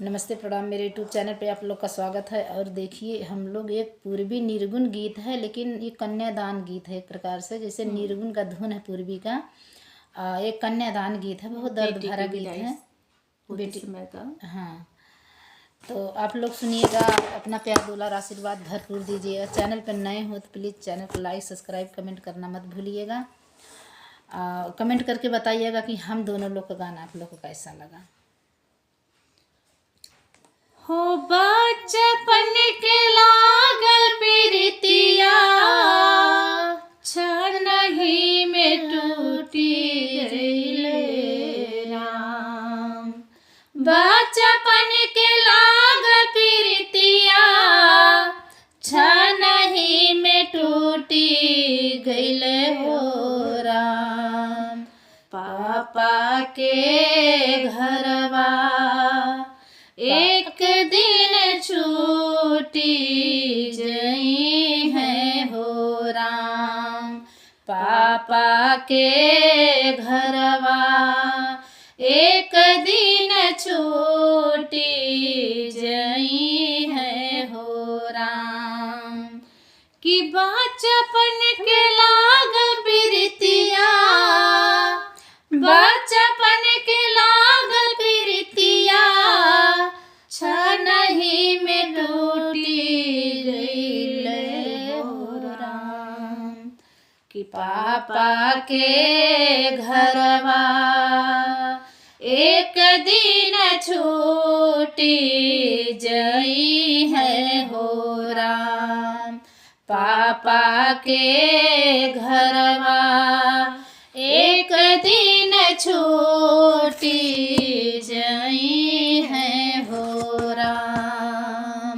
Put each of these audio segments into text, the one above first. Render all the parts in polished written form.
नमस्ते प्रणाम। मेरे यूट्यूब चैनल पे आप लोग का स्वागत है। और देखिए, हम लोग एक पूर्वी निर्गुण गीत है, लेकिन ये कन्यादान गीत है एक प्रकार से। जैसे निर्गुण का धुन है पूर्वी का, एक कन्यादान गीत है, बहुत दर्द भरा गीत है बेटी समय का। हाँ, तो आप लोग सुनिएगा, अपना प्यार दुलार आशीर्वाद भरपूर दीजिएगा। चैनल पर नए हो तो प्लीज़ चैनल को लाइक सब्सक्राइब कमेंट करना मत भूलिएगा। कमेंट करके बताइएगा कि हम दोनों लोग का गाना आप लोग को कैसा लगा। हो बचपन के लागल प्रीतिया, क्षणहि में टूटी गइले राम। बचपन के लागल प्रीतिया, क्षणहि में टूटी गइले हो राम। पापा के घरवा एक दिन छूटी जई है हो राम। पापा के घरवा एक दिन छूटी जई है हो राम। कि बचपन के लागल प्रीतिया, बचपन के लागल प्रीतिया, क्षणहि में टूटी गइले हो राम। कि पापा के घरवा एक दिन छूटी जई है हो राम। पापा के घरवा एक दिन छूटी जई है हो राम।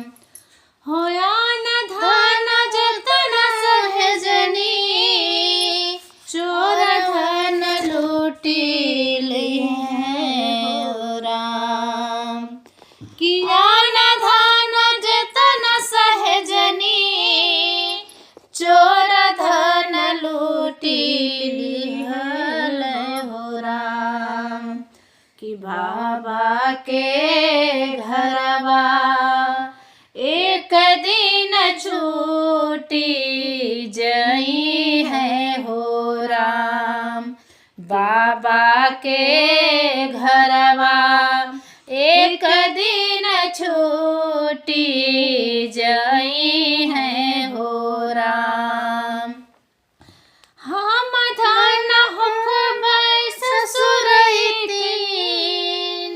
होया न धन जतन सहजनी, चोर धन लूटी ली है हो राम। किया न धन जतन सहजनी, चोर धन लूटी लिहल हो राम। कि बाबा के घरवा एक दिन छूटी जई है हो राम। बाबा के घरवा एक दिन छूटी जई है हो राम। हम धन होखबै ससुरैतीन,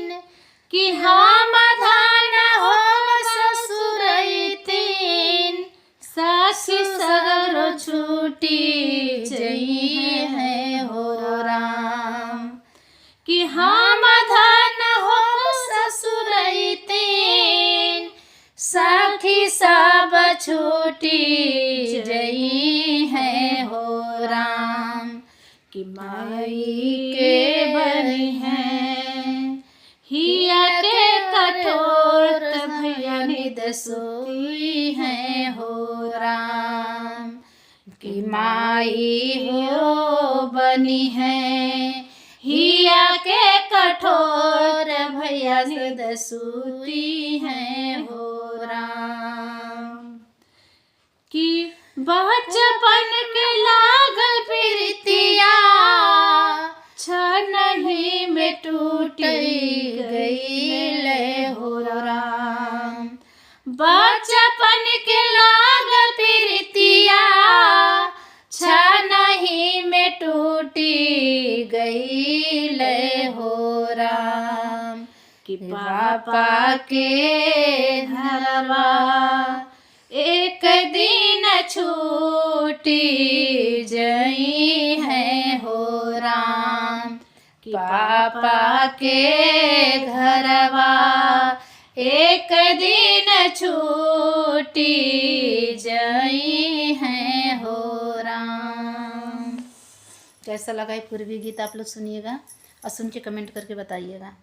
कि हम धन होब ससुरैतीन, सासु सगरो छूटी जई है हो राम। कि हम धन होब ससुरैतीन, साखी सब छूटी जई है हो राम। कि माई के बनी है हिया के कठोर, भैया निद सोई है हो राम। कि माई हो बनी है हिया के कठोर, भैया निद सोई है हो राम। कि बचपन के लागल प्रीतिया, क्षणहि में टूटी गइले हो राम। बचपन के लागल प्रीतिया, क्षणहि में टूटी गइले हो राम। कि पापा के घरवा एक दिन छूटी जई है हो राम। कि पापा के घरवा एक दिन छूटी जई है हो राम। कैसा लगा ये पूर्वी गीत आप लोग सुनिएगा और सुन के कमेंट करके बताइएगा।